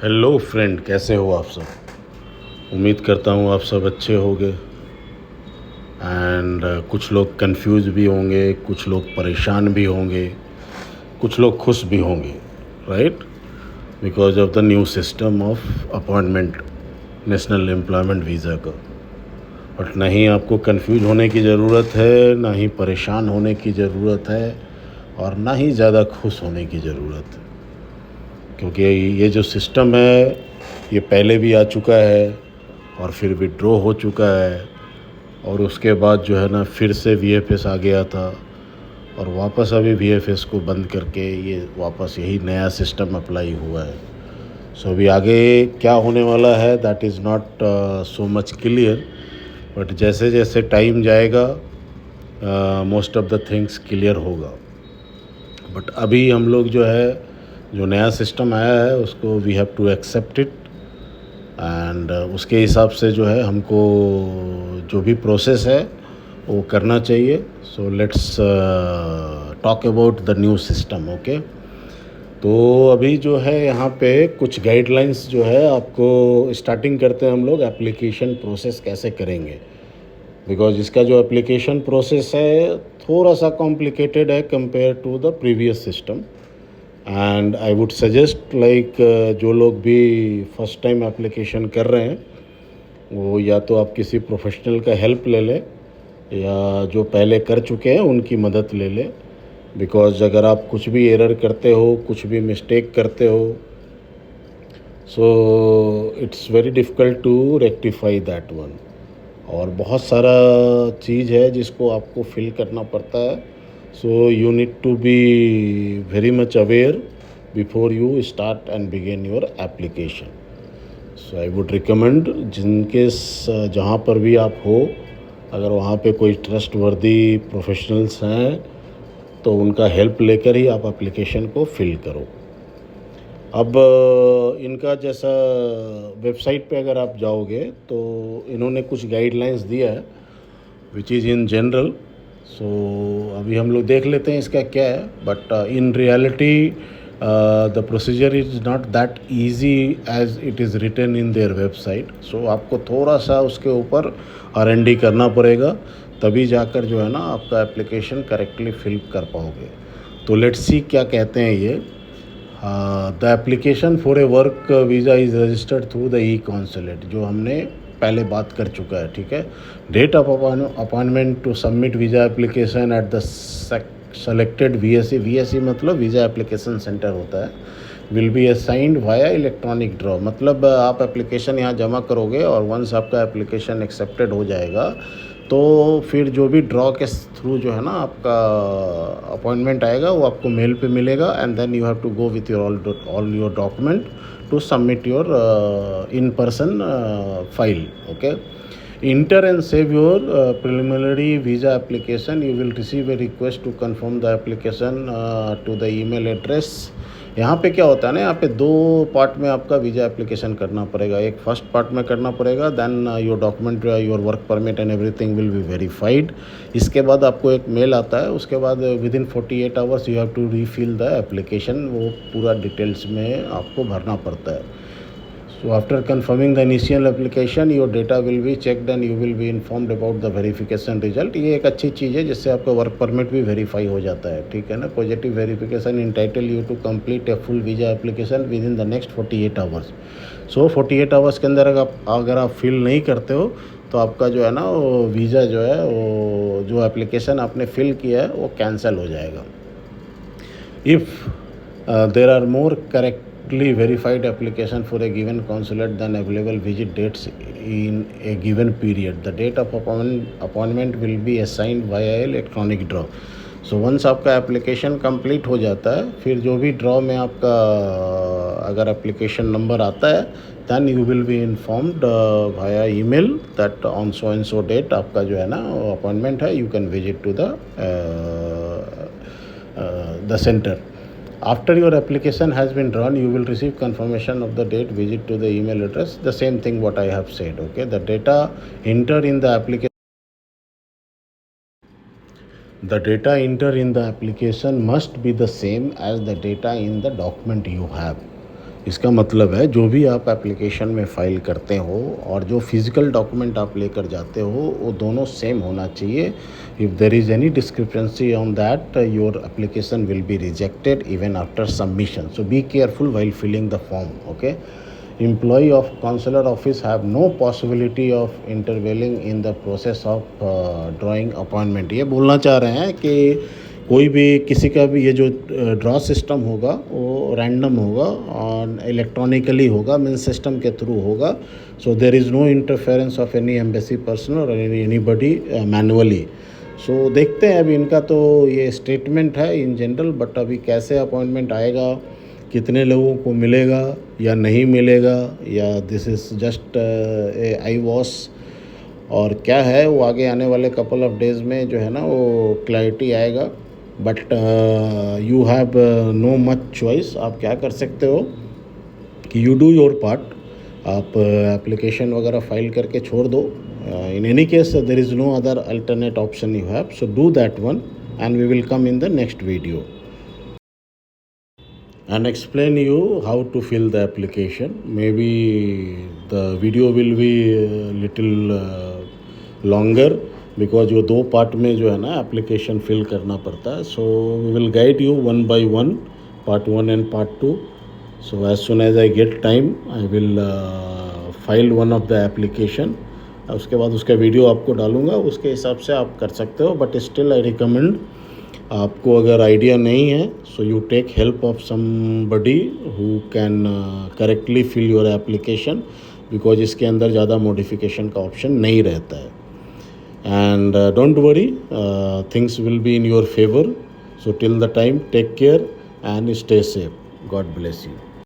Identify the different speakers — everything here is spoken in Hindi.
Speaker 1: हेलो फ्रेंड, कैसे हो आप सब। उम्मीद करता हूँ आप सब अच्छे होंगे। एंड कुछ लोग कंफ्यूज भी होंगे, कुछ लोग परेशान भी होंगे, कुछ लोग खुश भी होंगे, right, because of the new system of appointment national employment visa का। बट नहीं आपको कंफ्यूज होने की ज़रूरत है, ना ही परेशान होने की ज़रूरत है, और ना ही ज़्यादा खुश होने की ज़रूरत है, क्योंकि ये जो सिस्टम है ये पहले भी आ चुका है और फिर विड्रॉ हो चुका है, और उसके बाद जो है ना फिर से वीएफएस आ गया था, और वापस अभी वीएफएस को बंद करके ये वापस यही नया सिस्टम अप्लाई हुआ है। सो अभी आगे क्या होने वाला है that is not so much clear, but जैसे जैसे टाइम जाएगा most of the things clear होगा। बट अभी हम लोग जो है, जो नया सिस्टम आया है उसको we have to accept it, and उसके हिसाब से जो है हमको जो भी प्रोसेस है वो करना चाहिए। So let's talk about the new system. Okay, तो अभी जो है यहाँ पे कुछ गाइडलाइंस जो है आपको स्टार्टिंग करते हैं हम लोग एप्लीकेशन प्रोसेस कैसे करेंगे, बिकॉज इसका जो एप्लीकेशन प्रोसेस है थोड़ा सा कॉम्प्लिकेटेड है compare to the previous system. And I would suggest like जो लोग भी फर्स्ट टाइम एप्लीकेशन कर रहे हैं वो या तो आप किसी प्रोफेशनल का हेल्प ले लें, या जो पहले कर चुके हैं उनकी मदद ले लें। बिकॉज अगर आप कुछ भी एरर करते हो, कुछ भी मिस्टेक करते हो, so it's very difficult to rectify that one. और बहुत सारा चीज़ है जिसको आपको फिल करना पड़ता है। So you need to be very much aware before you start and begin your application. So I would recommend जिनके जहाँ पर भी आप हो, अगर वहाँ पे कोई ट्रस्ट वर्दी प्रोफेशनल्स हैं तो उनका हेल्प लेकर ही आप एप्लीकेशन को फिल करो। अब इनका जैसा वेबसाइट पे अगर आप जाओगे तो इन्होंने कुछ गाइडलाइंस दिया है विच इज़ इन जनरल। सो अभी हम लोग देख लेते हैं इसका क्या है। But in reality the procedure is not that easy as it is written in their website. So आपको थोड़ा सा उसके ऊपर R&D करना पड़ेगा, तभी जाकर जो है ना आपका एप्लीकेशन करेक्टली फिल कर पाओगे। तो लेट्स सी क्या कहते हैं ये। The application for a work visa is registered through the e consulate, जो हमने पहले बात कर चुका है, ठीक है। Date of appointment to submit visa application at the selected VSE मतलब वीज़ा एप्लीकेशन सेंटर होता है, will be assigned via electronic draw. मतलब आप एप्लीकेशन यहाँ जमा करोगे और वंस आपका एप्लीकेशन एक्सेप्टेड हो जाएगा तो फिर जो भी ड्रॉ के थ्रू जो है ना आपका अपॉइंटमेंट आएगा वो आपको मेल पे मिलेगा, and then you have to go with your all your document to submit your in person file. Okay, enter and save your preliminary visa application. You will receive a request to confirm the application to the email address. यहाँ पे क्या होता है ना, यहाँ पे दो पार्ट में आपका वीज़ा एप्लीकेशन करना पड़ेगा। एक फर्स्ट पार्ट में करना पड़ेगा, then your document, your work permit and everything will be verified. इसके बाद आपको एक मेल आता है, उसके बाद within 48 hours you have to refill the application. वो पूरा डिटेल्स में आपको भरना पड़ता है। So after confirming the initial application, your data will be checked and you will be informed about the verification result. ये एक अच्छी चीज़ है जिससे आपका वर्क परमिट भी वेरीफाई हो जाता है, ठीक है ना। Positive verification entitle you to complete a full visa application within the next 48 hours. So 48 hours के अंदर अगर आप फिल नहीं करते हो तो आपका जो है ना वो वीज़ा जो है, वो जो एप्लीकेशन आपने फिल किया है वो कैंसिल हो जाएगा। If there are more correctly verified application for a given consulate than available visit dates in a given period, the date of appointment will be assigned via electronic draw. So once आपका एप्लीकेशन कंप्लीट हो जाता है, फिर जो भी ड्रॉ में आपका अगर एप्लीकेशन नंबर आता है, then you will be informed via email that on so and so date आपका जो है ना अपॉइंटमेंट है, you can visit to the centre. After your application has been drawn, you will receive confirmation of the date, visit to the email address. The same thing what I have said. Okay, the data entered in the application. The data entered in the application must be the same as the data in the document you have. इसका मतलब है जो भी आप एप्लीकेशन में फ़ाइल करते हो और जो फिज़िकल डॉक्यूमेंट आप लेकर जाते हो वो दोनों सेम होना चाहिए. If there is any discrepancy on that your application will be rejected even after submission. So be careful while filling the form. Okay. Employee of consular office have no possibility of intervening in the process of drawing appointment. ये बोलना चाह रहे हैं कि कोई भी किसी का भी ये जो ड्रॉ सिस्टम होगा वो रैंडम होगा और इलेक्ट्रॉनिकली होगा, मीन्स सिस्टम के थ्रू होगा. So there is no interference of any embassy person और एनीबडी मैनुअली. सो देखते हैं अभी इनका तो ये स्टेटमेंट है इन जनरल, बट अभी कैसे अपॉइंटमेंट आएगा, कितने लोगों को मिलेगा या नहीं मिलेगा, या this is just a I wash और क्या है वो आगे आने वाले कपल ऑफ डेज़ में जो है ना वो क्लैरिटी आएगा. But you have no much choice. आप क्या कर सकते हो कि यू डू योर पार्ट. आप एप्लीकेशन वगैरह फाइल करके छोड़ दो. In any case there is no other alternate option you have. So do that one and we will come in the next video and explain you how to fill the application. Maybe the video will be little longer because ये दो पार्ट में जो है ना एप्लीकेशन फिल करना पड़ता है. So we will guide you one by one, part 1 and part 2. So as soon as I get time I will file one of the application. उसके बाद उसका वीडियो आपको डालूंगा, उसके हिसाब से आप कर सकते हो. बट स्टिल आई रिकमेंड, आपको अगर आइडिया नहीं है so you take help of somebody who can correctly fill your application, because इसके अंदर ज़्यादा मॉडिफिकेशन का ऑप्शन नहीं रहता है. And don't worry, things will be in your favour. So till the time take care and stay safe. God bless you.